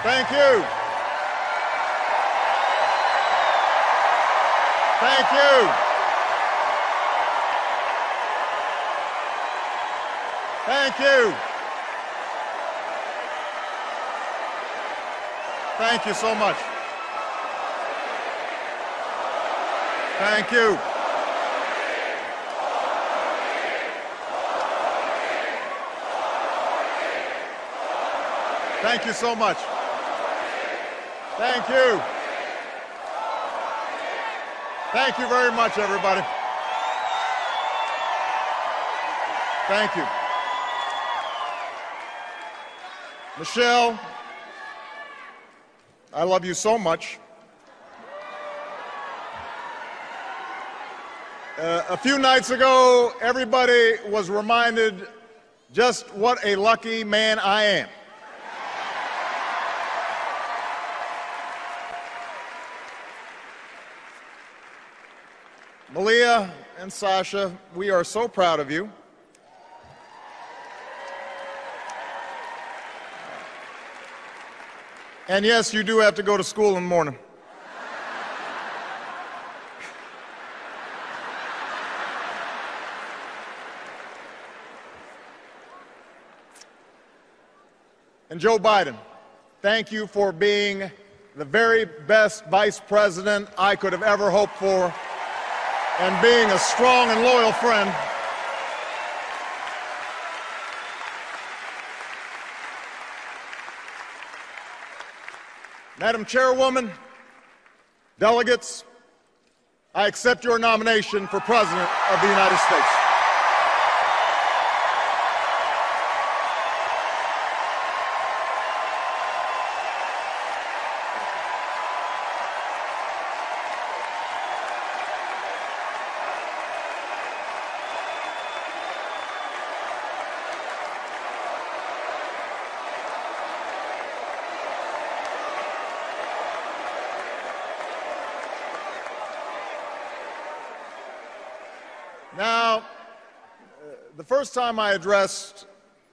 Thank you. Thank you. Thank you. Thank you so much. Thank you. Thank you so much. Thank you. Thank you very much, everybody. Thank you. Michelle, I love you so much. A few nights ago, everybody was reminded just what a lucky man I am. Malia and Sasha, we are so proud of you. And yes, you do have to go to school in the morning. And Joe Biden, thank you for being the very best vice president I could have ever hoped for, and being a strong and loyal friend. Madam Chairwoman, delegates, I accept your nomination for President of the United States. Now, the first time I addressed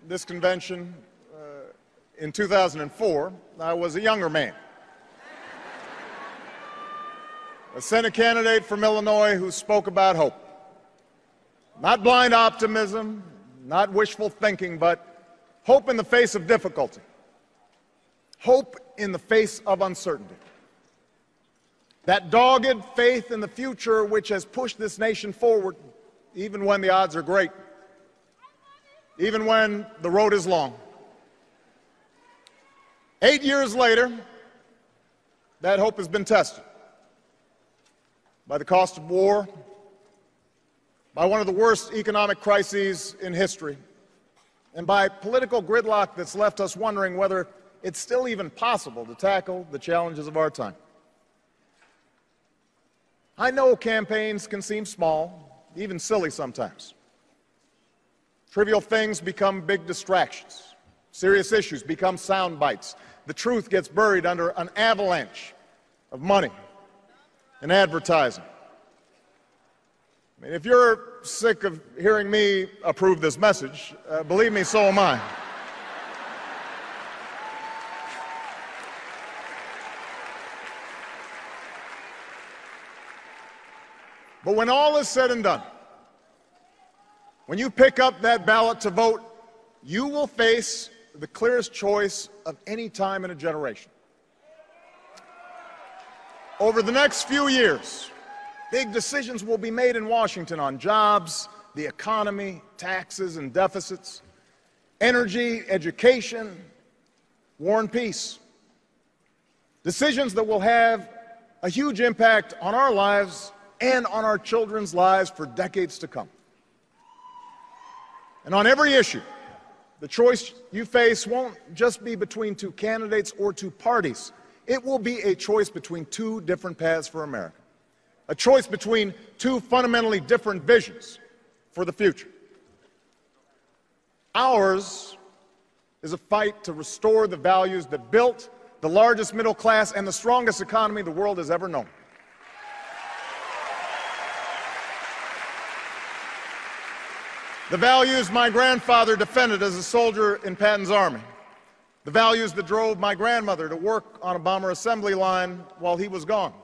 this convention in 2004, I was a younger man, a Senate candidate from Illinois who spoke about hope. Not blind optimism, not wishful thinking, but hope in the face of difficulty, hope in the face of uncertainty. That dogged faith in the future which has pushed this nation forward even when the odds are great, even when the road is long. 8 years later, that hope has been tested by the cost of war, by one of the worst economic crises in history, and by political gridlock that's left us wondering whether it's still even possible to tackle the challenges of our time. I know campaigns can seem small, even silly sometimes. Trivial things become big distractions. Serious issues become sound bites. The truth gets buried under an avalanche of money and advertising. I mean, if you're sick of hearing me approve this message, believe me, so am I. But when all is said and done, when you pick up that ballot to vote, you will face the clearest choice of any time in a generation. Over the next few years, big decisions will be made in Washington on jobs, the economy, taxes and deficits, energy, education, war and peace. Decisions that will have a huge impact on our lives and on our children's lives for decades to come. And on every issue, the choice you face won't just be between two candidates or two parties. It will be a choice between two different paths for America, a choice between two fundamentally different visions for the future. Ours is a fight to restore the values that built the largest middle class and the strongest economy the world has ever known. The values my grandfather defended as a soldier in Patton's army. the values that drove my grandmother to work on a bomber assembly line while he was gone.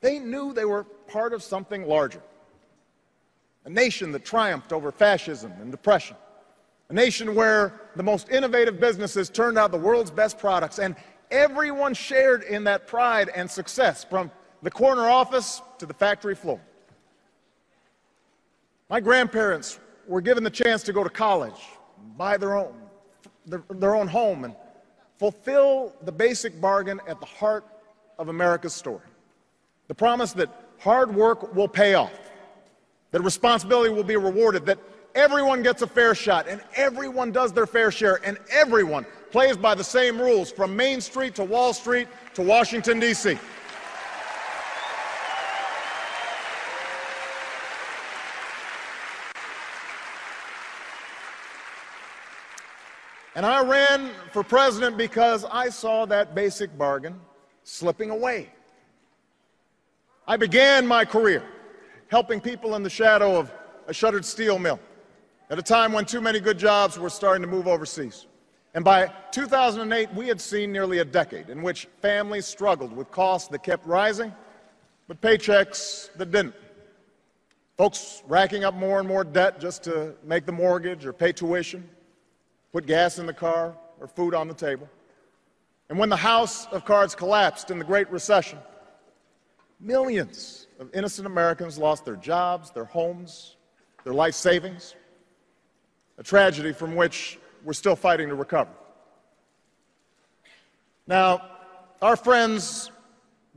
They knew they were part of something larger, a nation that triumphed over fascism and depression, a nation where the most innovative businesses turned out the world's best products, and everyone shared in that pride and success, from the corner office to the factory floor. My grandparents were given the chance to go to college, buy their own home, and fulfill the basic bargain at the heart of America's story. The promise that hard work will pay off, that responsibility will be rewarded, that everyone gets a fair shot, and everyone does their fair share, and everyone plays by the same rules, from Main Street to Wall Street to Washington, D.C. And I ran for president because I saw that basic bargain slipping away. I began my career helping people in the shadow of a shuttered steel mill at a time when too many good jobs were starting to move overseas. And by 2008, we had seen nearly a decade in which families struggled with costs that kept rising, but paychecks that didn't. Folks racking up more and more debt just to make the mortgage or pay tuition, put gas in the car or food on the table. And when the house of cards collapsed in the Great Recession, millions of innocent Americans lost their jobs, their homes, their life savings, a tragedy from which we're still fighting to recover. Now, our friends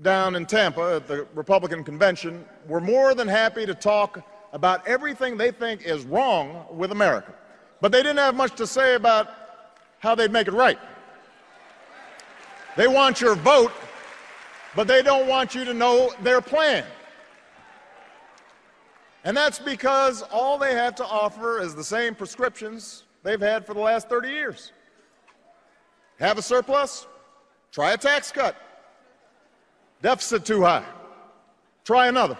down in Tampa at the Republican convention were more than happy to talk about everything they think is wrong with America, but they didn't have much to say about how they'd make it right. They want your vote, but they don't want you to know their plan. And that's because all they have to offer is the same prescriptions they've had for the last 30 years. Have a surplus? Try a tax cut. Deficit too high? Try another.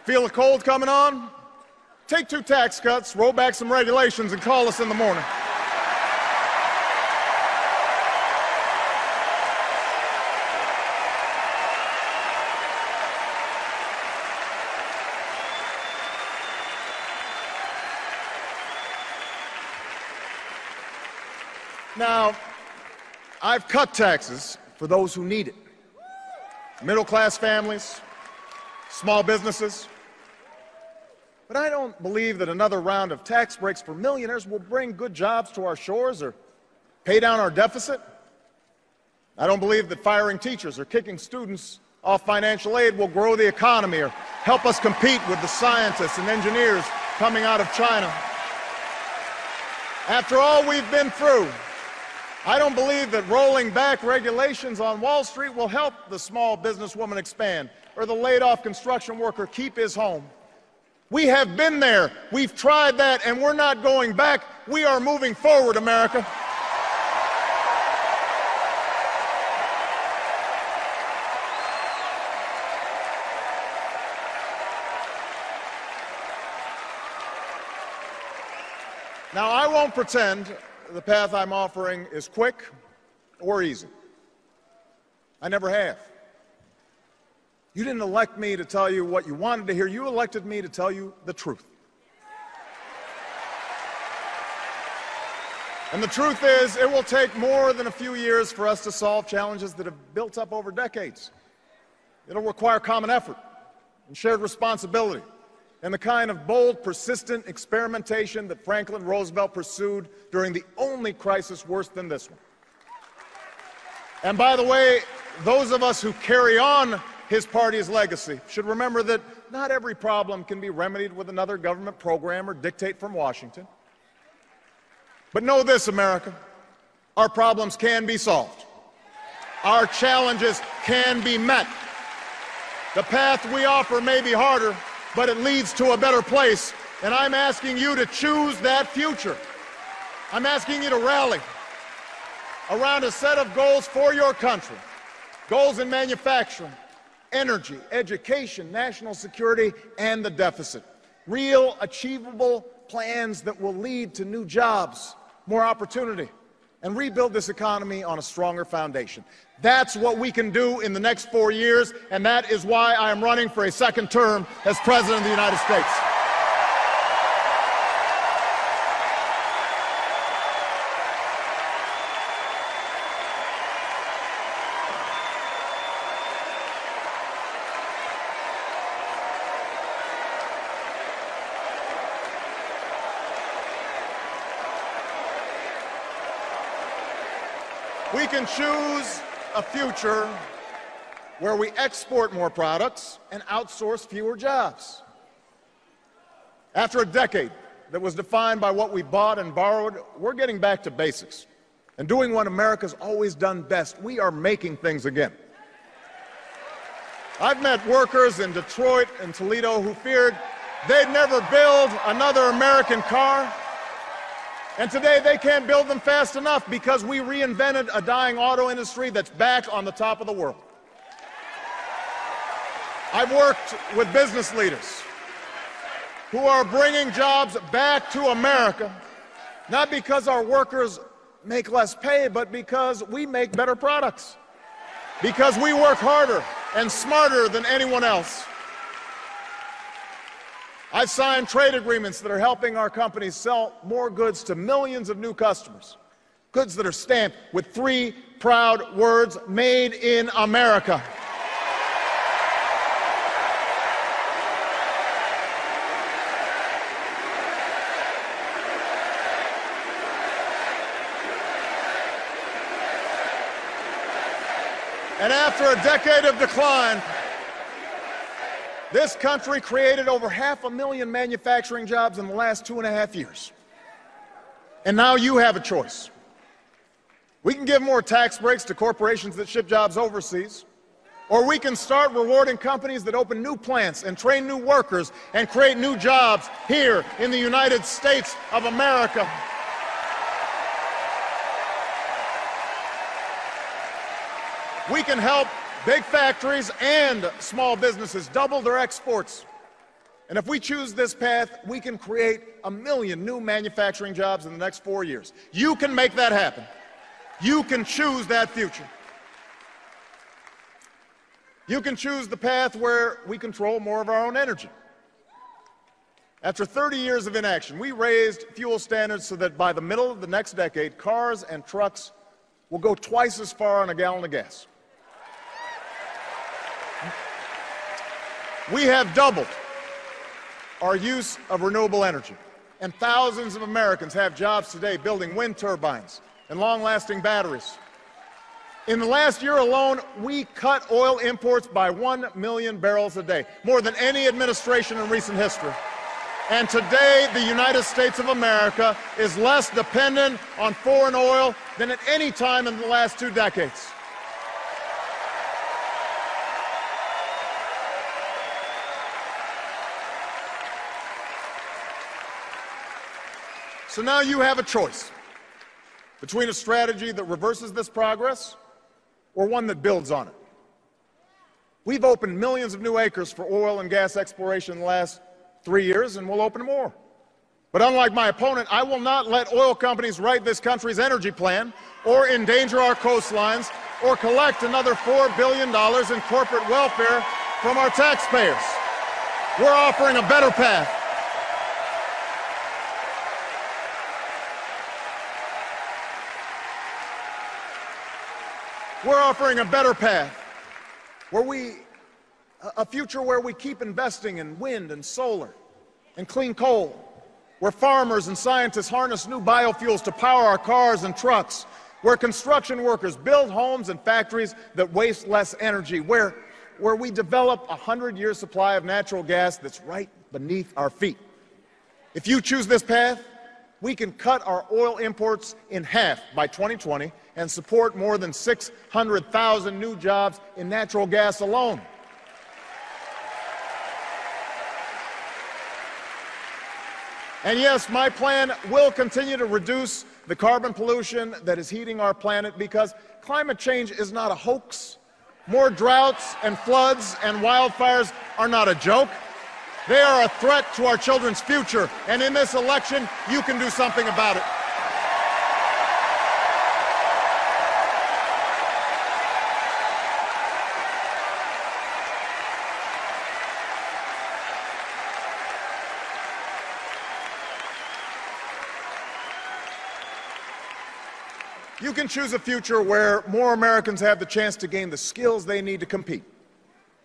Feel a cold coming on? Take 2 tax cuts, roll back some regulations, and call us in the morning. Now, I've cut taxes for those who need it. Middle-class families, small businesses. But I don't believe that another round of tax breaks for millionaires will bring good jobs to our shores or pay down our deficit. I don't believe that firing teachers or kicking students off financial aid will grow the economy or help us compete with the scientists and engineers coming out of China. After all we've been through, I don't believe that rolling back regulations on Wall Street will help the small businesswoman expand or the laid-off construction worker keep his home. We have been there. We've tried that, and we're not going back. We are moving forward, America. Now, I won't pretend the path I'm offering is quick or easy. I never have. You didn't elect me to tell you what you wanted to hear. You elected me to tell you the truth. And the truth is, it will take more than a few years for us to solve challenges that have built up over decades. It'll require common effort and shared responsibility, and the kind of bold, persistent experimentation that Franklin Roosevelt pursued during the only crisis worse than this one. And by the way, those of us who carry on his party's legacy should remember that not every problem can be remedied with another government program or dictate from Washington. But know this, America, our problems can be solved. Our challenges can be met. The path we offer may be harder, but it leads to a better place, and I'm asking you to choose that future. I'm asking you to rally around a set of goals for your country, goals in manufacturing, energy, education, national security, and the deficit. Real, achievable plans that will lead to new jobs, more opportunity, and rebuild this economy on a stronger foundation. That's what we can do in the next 4 years, and that is why I am running for a second term as President of the United States. We can choose a future where we export more products and outsource fewer jobs. After a decade that was defined by what we bought and borrowed, we're getting back to basics and doing what America's always done best. We are making things again. I've met workers in Detroit and Toledo who feared they'd never build another American car. And today they can't build them fast enough because we reinvented a dying auto industry that's back on the top of the world. I've worked with business leaders who are bringing jobs back to America, not because our workers make less pay, but because we make better products, because we work harder and smarter than anyone else. I've signed trade agreements that are helping our companies sell more goods to millions of new customers, goods that are stamped with 3 proud words, made in America. And after a decade of decline, this country created over 500,000 manufacturing jobs in the last 2.5 years. And now you have a choice. We can give more tax breaks to corporations that ship jobs overseas, or we can start rewarding companies that open new plants and train new workers and create new jobs here in the United States of America. We can help big factories and small businesses double their exports. And if we choose this path, we can create 1 million new manufacturing jobs in the next 4 years. You can make that happen. You can choose that future. You can choose the path where we control more of our own energy. After 30 years of inaction, we raised fuel standards so that by the middle of the next decade, cars and trucks will go twice as far on a gallon of gas. We have doubled our use of renewable energy, and thousands of Americans have jobs today building wind turbines and long-lasting batteries. In the last year alone, we cut oil imports by 1 million barrels a day, more than any administration in recent history. And today, the United States of America is less dependent on foreign oil than at any time in the last 2 decades. So now you have a choice between a strategy that reverses this progress or one that builds on it. We've opened millions of new acres for oil and gas exploration in the last 3 years, and we'll open more. But unlike my opponent, I will not let oil companies write this country's energy plan or endanger our coastlines or collect another $4 billion in corporate welfare from our taxpayers. We're offering a better path. We're offering a better path, a future where we keep investing in wind and solar and clean coal, where farmers and scientists harness new biofuels to power our cars and trucks, where construction workers build homes and factories that waste less energy, where we develop a 100-year supply of natural gas that's right beneath our feet. If you choose this path, we can cut our oil imports in half by 2020 and support more than 600,000 new jobs in natural gas alone. And yes, my plan will continue to reduce the carbon pollution that is heating our planet, because climate change is not a hoax. More droughts and floods and wildfires are not a joke. They are a threat to our children's future, and in this election, you can do something about it. You can choose a future where more Americans have the chance to gain the skills they need to compete,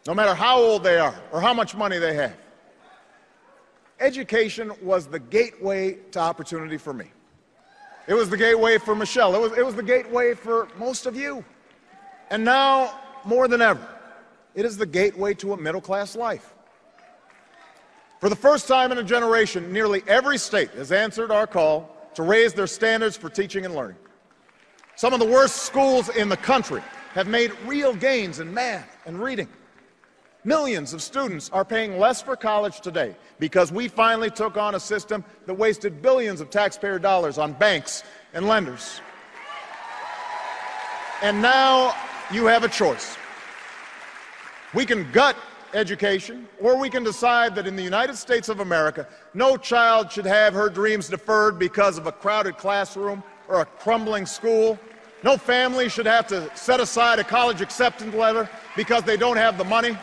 no matter how old they are or how much money they have. Education was the gateway to opportunity for me. It was the gateway for Michelle. It was the gateway for most of you. And now, more than ever, it is the gateway to a middle-class life. For the first time in a generation, nearly every state has answered our call to raise their standards for teaching and learning. Some of the worst schools in the country have made real gains in math and reading. Millions of students are paying less for college today because we finally took on a system that wasted billions of taxpayer dollars on banks and lenders. And now you have a choice. We can gut education, or we can decide that in the United States of America, no child should have her dreams deferred because of a crowded classroom or a crumbling school. No family should have to set aside a college acceptance letter because they don't have the money.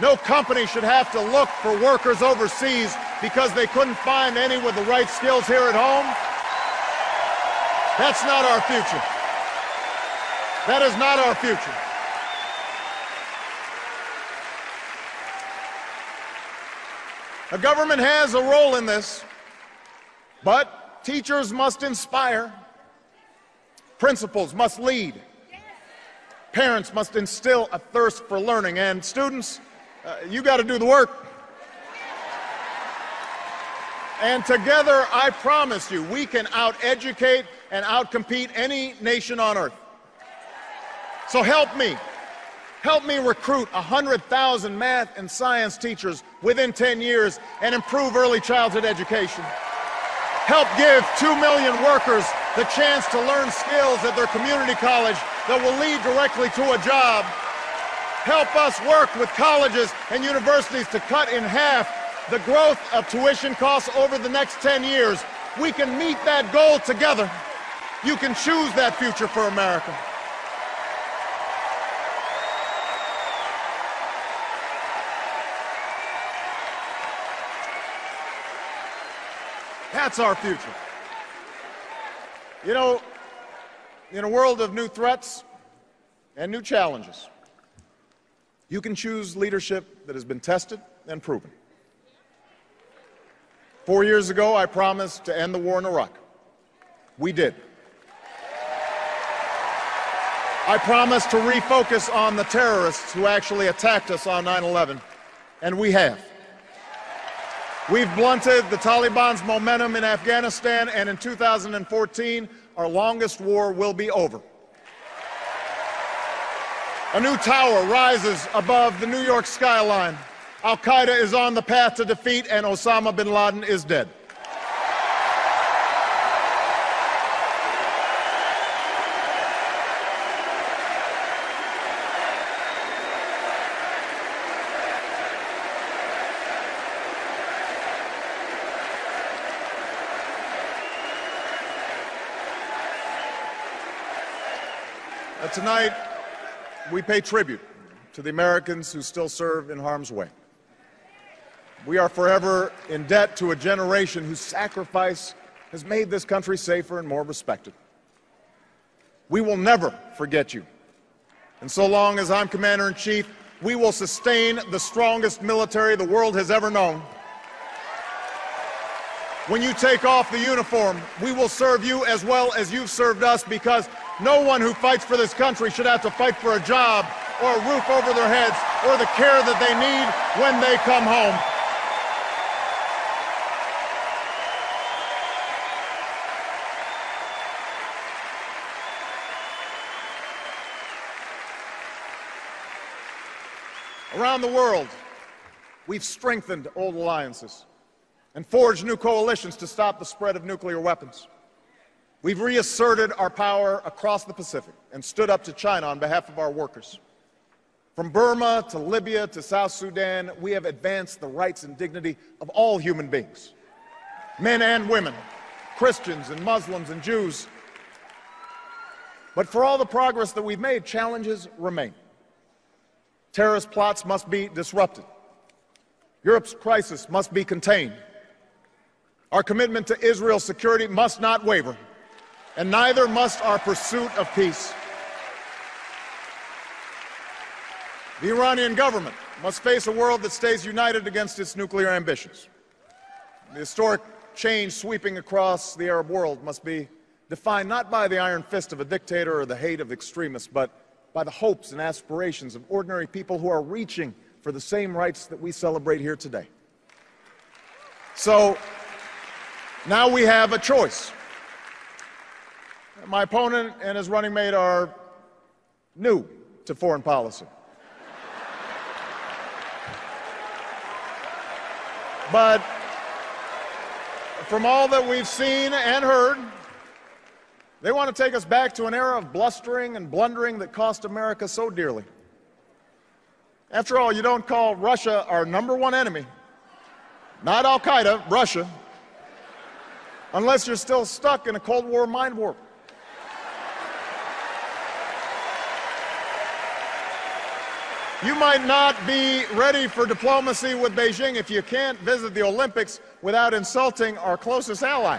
No company should have to look for workers overseas because they couldn't find any with the right skills here at home. That's not our future. That is not our future. The government has a role in this, but teachers must inspire, principals must lead, parents must instill a thirst for learning, and students, you got to do the work. And together, I promise you, we can out-educate and out-compete any nation on earth. So help me recruit 100,000 math and science teachers within 10 years and improve early childhood education. Help give 2 million workers the chance to learn skills at their community college that will lead directly to a job. Help us work with colleges and universities to cut in half the growth of tuition costs over the next 10 years. We can meet that goal together. You can choose that future for America. That's our future. You know, in a world of new threats and new challenges, you can choose leadership that has been tested and proven. 4 years ago, I promised to end the war in Iraq. We did. I promised to refocus on the terrorists who actually attacked us on 9/11, and we have. We've blunted the Taliban's momentum in Afghanistan, and in 2014, our longest war will be over. A new tower rises above the New York skyline. Al-Qaeda is on the path to defeat, and Osama bin Laden is dead. Tonight, we pay tribute to the Americans who still serve in harm's way. We are forever in debt to a generation whose sacrifice has made this country safer and more respected. We will never forget you. And so long as I'm Commander-in-Chief, we will sustain the strongest military the world has ever known. When you take off the uniform, we will serve you as well as you've served us, because no one who fights for this country should have to fight for a job or a roof over their heads or the care that they need when they come home. Around the world, we've strengthened old alliances and forged new coalitions to stop the spread of nuclear weapons. We've reasserted our power across the Pacific and stood up to China on behalf of our workers. From Burma to Libya to South Sudan, we have advanced the rights and dignity of all human beings, men and women, Christians and Muslims and Jews. But for all the progress that we've made, challenges remain. Terrorist plots must be disrupted. Europe's crisis must be contained. Our commitment to Israel's security must not waver. and neither must our pursuit of peace. The Iranian government must face a world that stays united against its nuclear ambitions. The historic change sweeping across the Arab world must be defined not by the iron fist of a dictator or the hate of extremists, but by the hopes and aspirations of ordinary people who are reaching for the same rights that we celebrate here today. So now we have a choice. My opponent and his running mate are new to foreign policy. But from all that we've seen and heard, they want to take us back to an era of blustering and blundering that cost America so dearly. After all, you don't call Russia our #1 enemy, not Al-Qaeda, Russia, unless you're still stuck in a Cold War mind warp. You might not be ready for diplomacy with Beijing if you can't visit the Olympics without insulting our closest ally.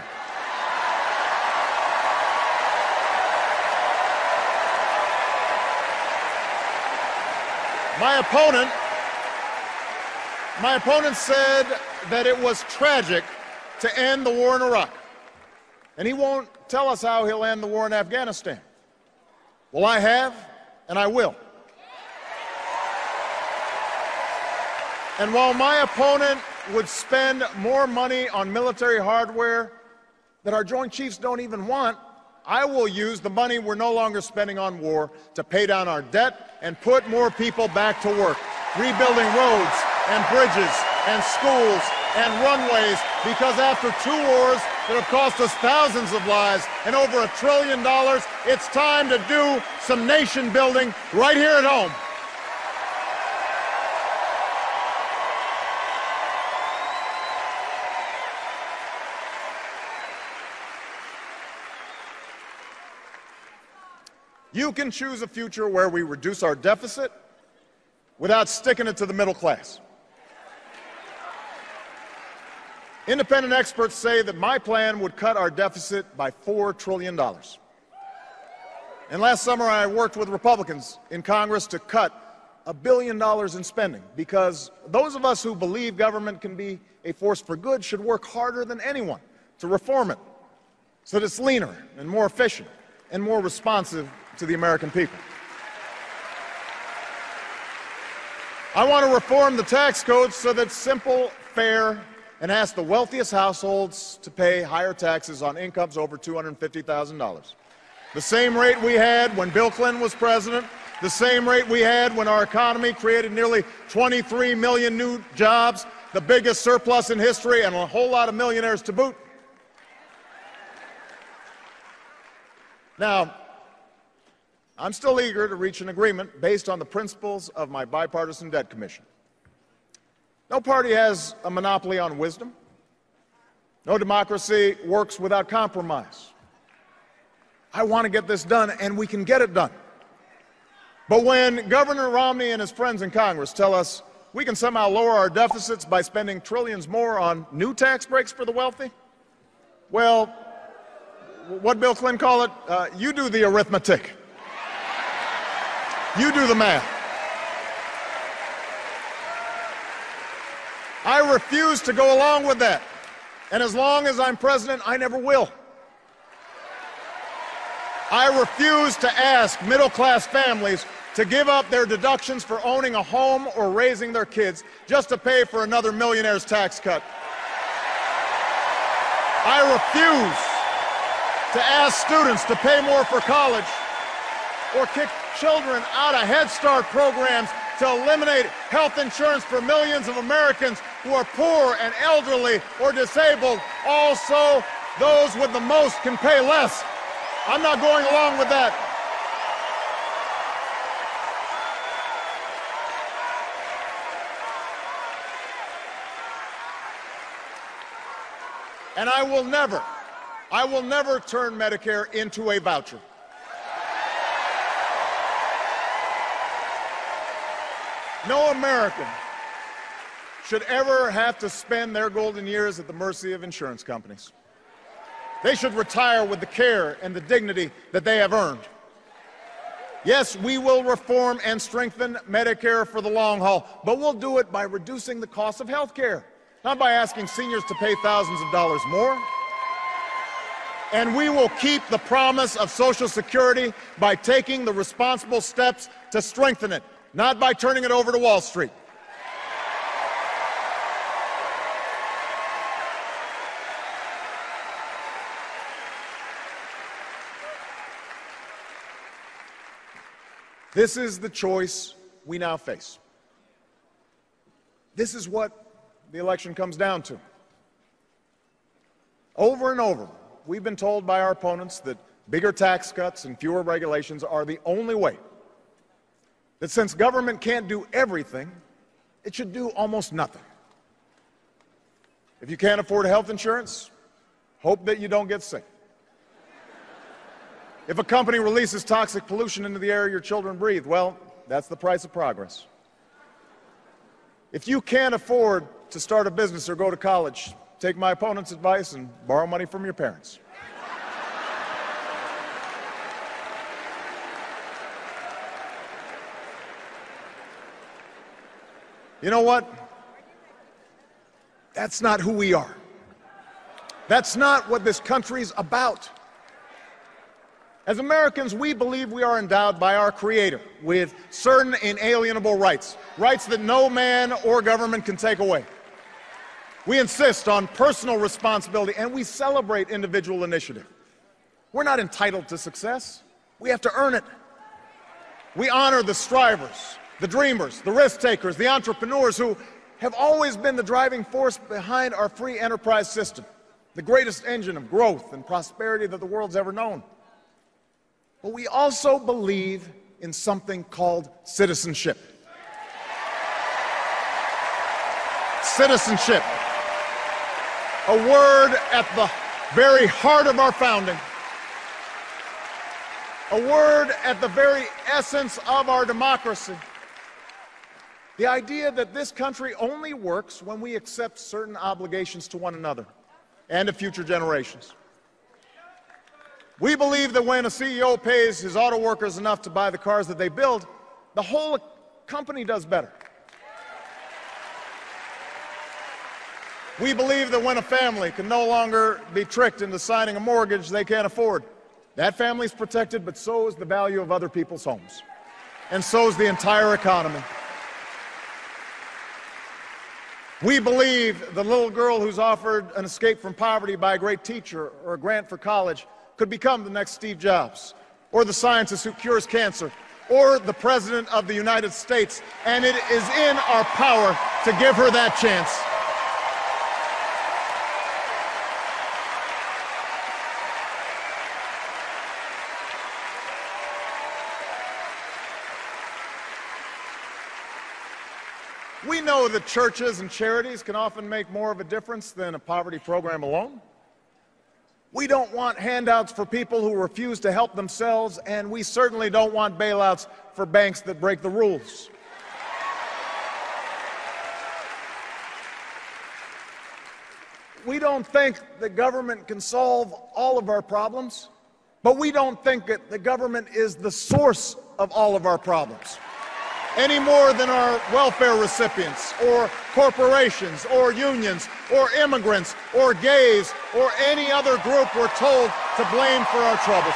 My opponent said that it was tragic to end the war in Iraq, and he won't tell us how he'll end the war in Afghanistan. Well, I have, and I will. And while my opponent would spend more money on military hardware that our Joint Chiefs don't even want, I will use the money we're no longer spending on war to pay down our debt and put more people back to work, rebuilding roads and bridges and schools and runways, because after 2 wars that have cost us thousands of lives and over $1 trillion, it's time to do some nation building right here at home. You can choose a future where we reduce our deficit without sticking it to the middle class. Independent experts say that my plan would cut our deficit by $4 trillion. And last summer I worked with Republicans in Congress to cut $1 billion in spending, because those of us who believe government can be a force for good should work harder than anyone to reform it so that it's leaner and more efficient and more responsive to the American people. I want to reform the tax code so that it's simple, fair, and ask the wealthiest households to pay higher taxes on incomes over $250,000. The same rate we had when Bill Clinton was president, the same rate we had when our economy created nearly 23 million new jobs, the biggest surplus in history, and a whole lot of millionaires to boot. Now, I'm still eager to reach an agreement based on the principles of my bipartisan debt commission. No party has a monopoly on wisdom. No democracy works without compromise. I want to get this done, and we can get it done. But when Governor Romney and his friends in Congress tell us we can somehow lower our deficits by spending trillions more on new tax breaks for the wealthy, well, what Bill Clinton call it? You do the arithmetic. You do the math. I refuse to go along with that. And as long as I'm president, I never will. I refuse to ask middle-class families to give up their deductions for owning a home or raising their kids just to pay for another millionaire's tax cut. I refuse to ask students to pay more for college or kick children out of Head Start programs to eliminate health insurance for millions of Americans who are poor and elderly or disabled. Also, those with the most can pay less. I'm not going along with that. And I will never turn Medicare into a voucher. No American should ever have to spend their golden years at the mercy of insurance companies. They should retire with the care and the dignity that they have earned. Yes, we will reform and strengthen Medicare for the long haul, but we'll do it by reducing the cost of health care, not by asking seniors to pay thousands of dollars more. And we will keep the promise of Social Security by taking the responsible steps to strengthen it, not by turning it over to Wall Street. This is the choice we now face. This is what the election comes down to. Over and over, we've been told by our opponents that bigger tax cuts and fewer regulations are the only way. That since government can't do everything, it should do almost nothing. If you can't afford health insurance, hope that you don't get sick. If a company releases toxic pollution into the air your children breathe, well, that's the price of progress. If you can't afford to start a business or go to college, take my opponent's advice and borrow money from your parents. You know what? That's not who we are. That's not what this country's about. As Americans, we believe we are endowed by our Creator with certain inalienable rights, rights that no man or government can take away. We insist on personal responsibility, and we celebrate individual initiative. We're not entitled to success. We have to earn it. We honor the strivers, the dreamers, the risk takers, the entrepreneurs who have always been the driving force behind our free enterprise system, the greatest engine of growth and prosperity that the world's ever known. But we also believe in something called citizenship. Citizenship, a word at the very heart of our founding, a word at the very essence of our democracy. The idea that this country only works when we accept certain obligations to one another and to future generations. We believe that when a CEO pays his auto workers enough to buy the cars that they build, the whole company does better. We believe that when a family can no longer be tricked into signing a mortgage they can't afford, that family's protected, but so is the value of other people's homes. And so is the entire economy. We believe the little girl who's offered an escape from poverty by a great teacher or a grant for college could become the next Steve Jobs, or the scientist who cures cancer, or the President of the United States, and it is in our power to give her that chance. We know that churches and charities can often make more of a difference than a poverty program alone. We don't want handouts for people who refuse to help themselves, and we certainly don't want bailouts for banks that break the rules. We don't think that government can solve all of our problems, but we don't think that the government is the source of all of our problems, any more than our welfare recipients, or corporations, or unions, or immigrants, or gays, or any other group we're told to blame for our troubles.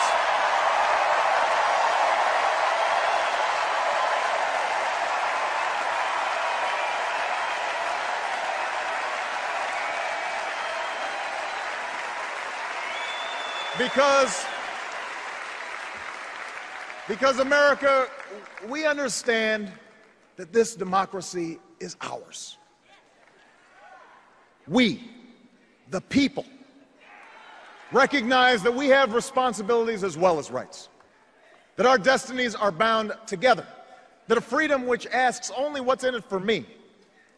Because America, we understand that this democracy is ours. We, the people, recognize that we have responsibilities as well as rights, that our destinies are bound together, that a freedom which asks only what's in it for me,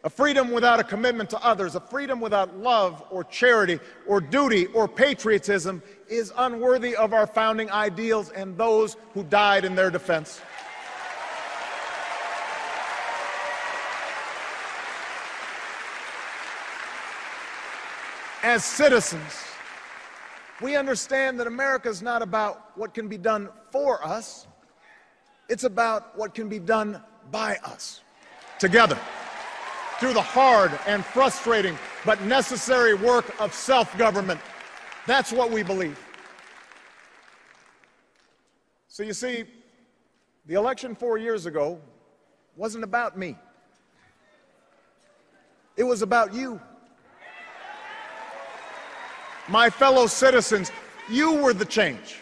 a freedom without a commitment to others, a freedom without love or charity or duty or patriotism is unworthy of our founding ideals and those who died in their defense. As citizens, We understand that America is not about what can be done for us. It's about what can be done by us, together, through the hard and frustrating but necessary work of self-government. That's what we believe. So you see, the election 4 years ago wasn't about me. It was about you. My fellow citizens, you were the change.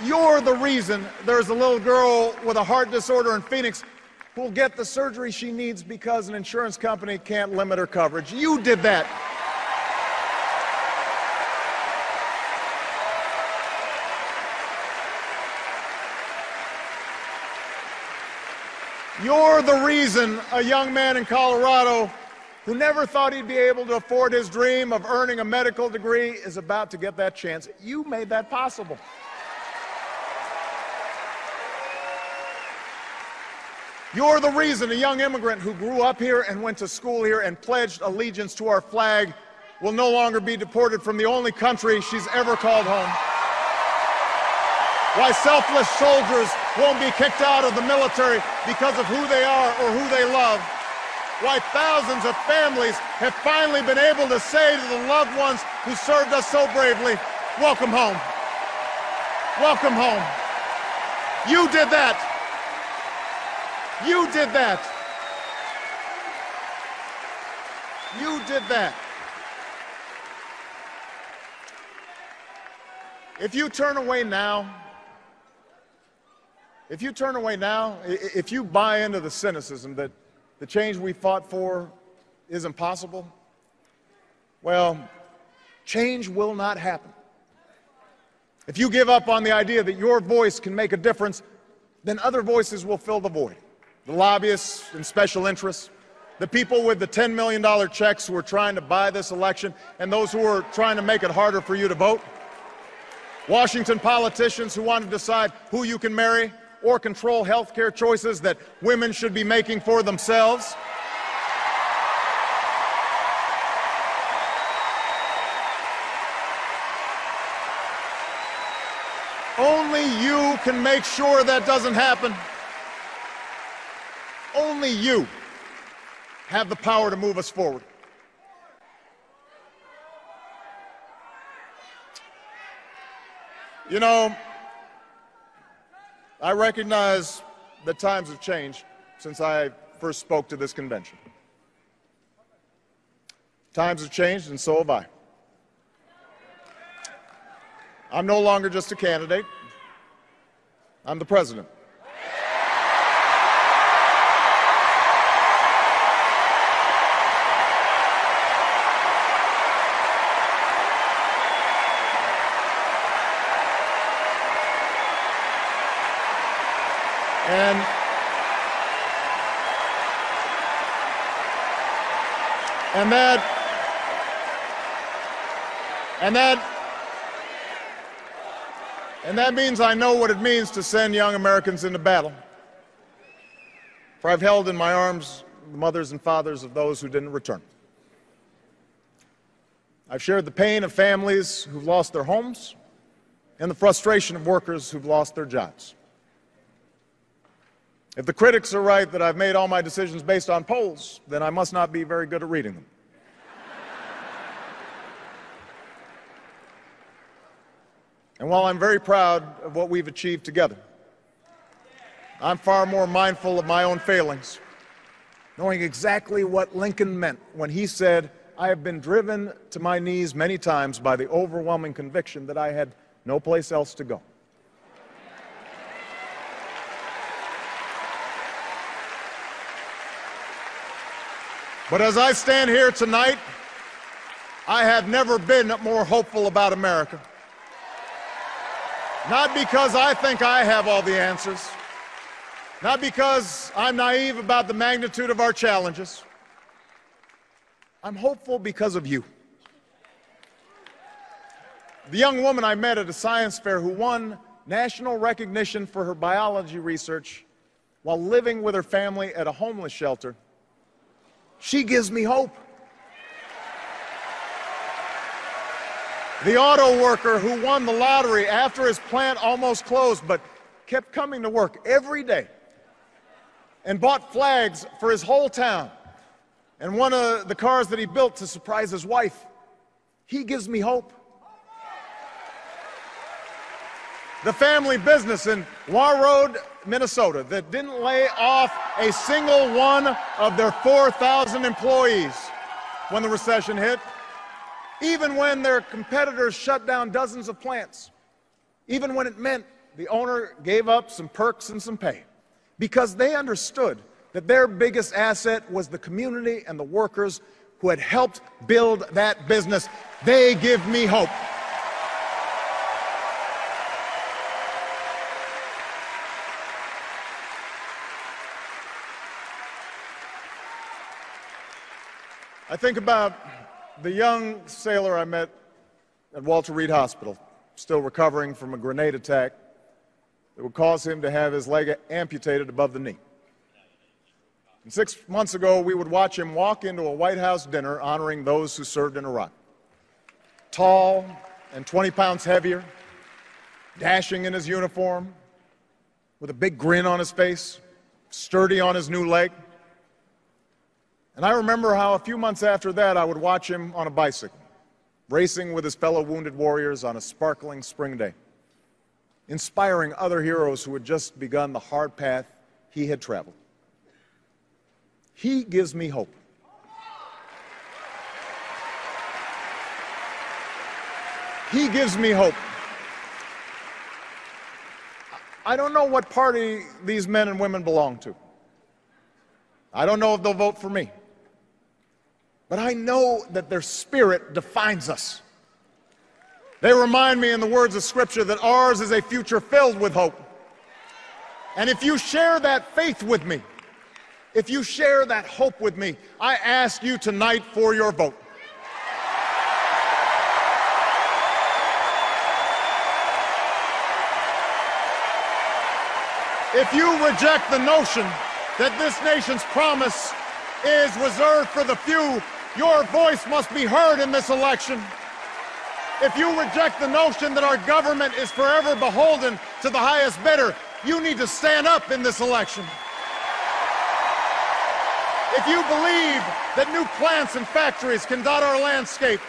You're the reason there's a little girl with a heart disorder in Phoenix who'll get the surgery she needs because an insurance company can't limit her coverage. You did that. You're the reason a young man in Colorado who never thought he'd be able to afford his dream of earning a medical degree is about to get that chance. You made that possible. You're the reason a young immigrant who grew up here and went to school here and pledged allegiance to our flag will no longer be deported from the only country she's ever called home. Why selfless soldiers won't be kicked out of the military because of who they are or who they love. Why thousands of families have finally been able to say to the loved ones who served us so bravely, welcome home. Welcome home. You did that. You did that. You did that. If you turn away now, if you buy into the cynicism that the change we fought for is impossible, well, change will not happen. If you give up on the idea that your voice can make a difference, then other voices will fill the void. The lobbyists and special interests, the people with the $10 million checks who are trying to buy this election, and those who are trying to make it harder for you to vote. Washington politicians who want to decide who you can marry or control health care choices that women should be making for themselves. Only you can make sure that doesn't happen. Only you have the power to move us forward. You know, I recognize that times have changed since I first spoke to this convention. Times have changed, and so have I. I'm no longer just a candidate. I'm the president. And that means I know what it means to send young Americans into battle. For I've held in my arms the mothers and fathers of those who didn't return. I've shared the pain of families who've lost their homes and the frustration of workers who've lost their jobs. If the critics are right that I've made all my decisions based on polls, then I must not be very good at reading them. And while I'm very proud of what we've achieved together, I'm far more mindful of my own failings, knowing exactly what Lincoln meant when he said, "I have been driven to my knees many times by the overwhelming conviction that I had no place else to go." But as I stand here tonight, I have never been more hopeful about America. Not because I think I have all the answers, not because I'm naive about the magnitude of our challenges. I'm hopeful because of you. The young woman I met at a science fair who won national recognition for her biology research while living with her family at a homeless shelter, she gives me hope. The auto worker who won the lottery after his plant almost closed but kept coming to work every day and bought flags for his whole town and one of the cars that he built to surprise his wife. He gives me hope. The family business in Warroad, Minnesota, that didn't lay off a single one of their 4,000 employees when the recession hit, even when their competitors shut down dozens of plants, even when it meant the owner gave up some perks and some pay, because they understood that their biggest asset was the community and the workers who had helped build that business. They give me hope. I think about the young sailor I met at Walter Reed Hospital, still recovering from a grenade attack that would cause him to have his leg amputated above the knee. And 6 months ago, we would watch him walk into a White House dinner honoring those who served in Iraq. Tall and 20 pounds heavier, dashing in his uniform, with a big grin on his face, sturdy on his new leg. And I remember how a few months after that, I would watch him on a bicycle, racing with his fellow wounded warriors on a sparkling spring day, inspiring other heroes who had just begun the hard path he had traveled. He gives me hope. He gives me hope. I don't know what party these men and women belong to. I don't know if they'll vote for me. But I know that their spirit defines us. They remind me in the words of Scripture that ours is a future filled with hope. And if you share that faith with me, if you share that hope with me, I ask you tonight for your vote. If you reject the notion that this nation's promise is reserved for the few, your voice must be heard in this election. If you reject the notion that our government is forever beholden to the highest bidder, you need to stand up in this election. If you believe that new plants and factories can dot our landscape,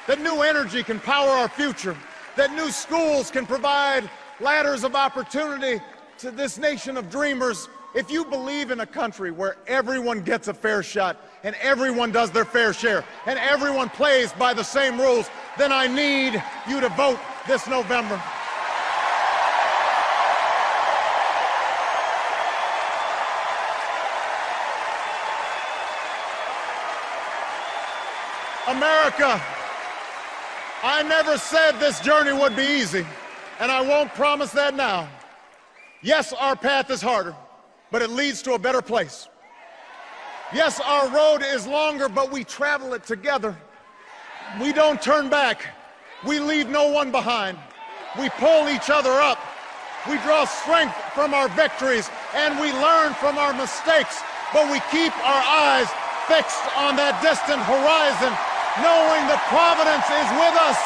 that new energy can power our future, that new schools can provide ladders of opportunity to this nation of dreamers, if you believe in a country where everyone gets a fair shot and everyone does their fair share and everyone plays by the same rules, then I need you to vote this November. America, I never said this journey would be easy, and I won't promise that now. Yes, our path is harder, but it leads to a better place. Yes, our road is longer, but we travel it together. We don't turn back. We leave no one behind. We pull each other up. We draw strength from our victories, and we learn from our mistakes, but we keep our eyes fixed on that distant horizon, knowing that Providence is with us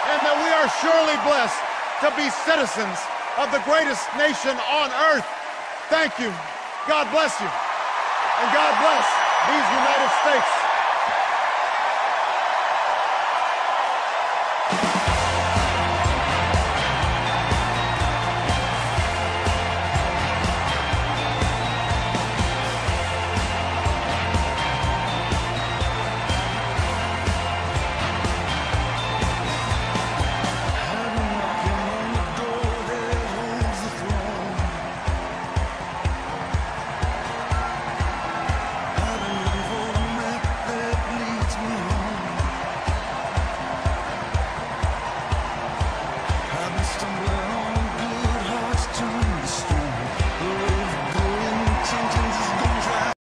and that we are surely blessed to be citizens of the greatest nation on earth. Thank you. God bless you. And God bless these United States.